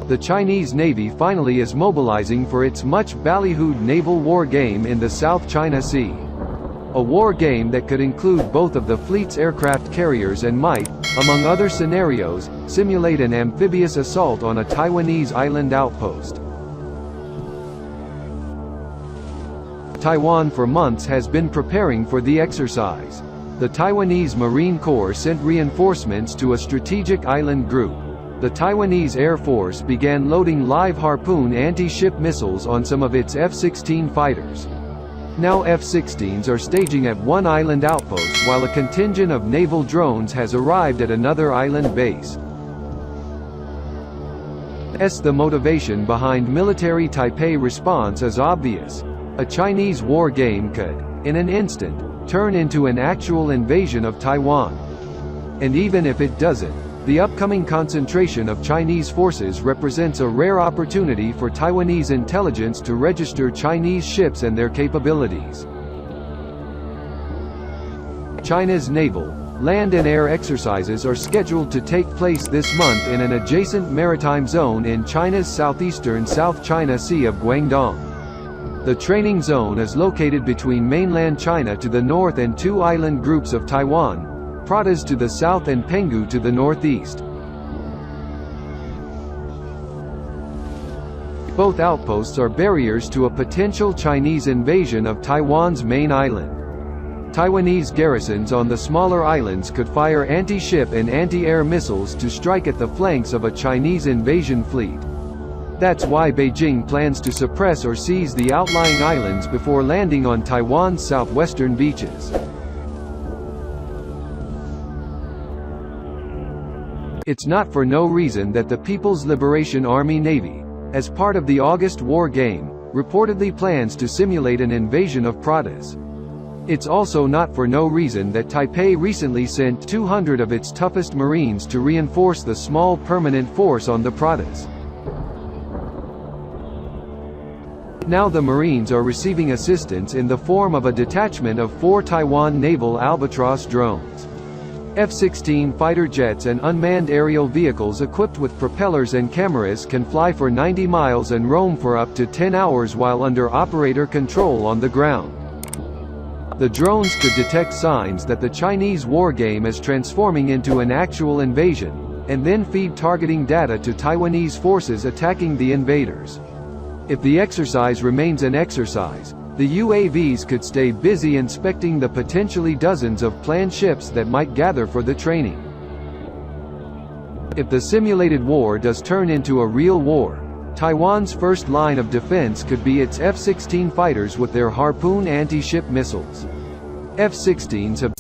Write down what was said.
the Chinese Navy finally is mobilizing for its much-ballyhooed naval war game in the South China Sea. A war game that could include both of the fleet's aircraft carriers and might, among other scenarios, simulate an amphibious assault on a Taiwanese island outpost. Taiwan for months has been preparing for the exercise. The Taiwanese Marine Corps sent reinforcements to a strategic island group. The Taiwanese Air Force began loading live Harpoon anti-ship missiles on some of its F-16 fighters. Now F-16s are staging at one island outpost while a contingent of naval drones has arrived at another island base. The motivation behind military Taipei response is obvious. A Chinese war game could, in an instant, turn into an actual invasion of Taiwan. And even if it doesn't, the upcoming concentration of Chinese forces represents a rare opportunity for Taiwanese intelligence to register Chinese ships and their capabilities. China's naval, land and air exercises are scheduled to take place this month in an adjacent maritime zone in China's southeastern South China Sea of Guangdong. The training zone is located between mainland China to the north and two island groups of Taiwan, Pratas to the south and Penghu to the northeast. Both outposts are barriers to a potential Chinese invasion of Taiwan's main island. Taiwanese garrisons on the smaller islands could fire anti-ship and anti-air missiles to strike at the flanks of a Chinese invasion fleet. That's why Beijing plans to suppress or seize the outlying islands before landing on Taiwan's southwestern beaches. It's not for no reason that the People's Liberation Army Navy, as part of the August war game, reportedly plans to simulate an invasion of Pratas. It's also not for no reason that Taipei recently sent 200 of its toughest Marines to reinforce the small permanent force on the Pratas. Now the Marines are receiving assistance in the form of a detachment of 4 Taiwan naval Albatross drones. F-16 fighter jets and unmanned aerial vehicles equipped with propellers and cameras can fly for 90 miles and roam for up to 10 hours while under operator control on the ground. The drones could detect signs that the Chinese war game is transforming into an actual invasion, and then feed targeting data to Taiwanese forces attacking the invaders. If the exercise remains an exercise, the UAVs could stay busy inspecting the potentially dozens of planned ships that might gather for the training. If the simulated war does turn into a real war, Taiwan's first line of defense could be its F-16 fighters with their Harpoon anti-ship missiles. F-16s have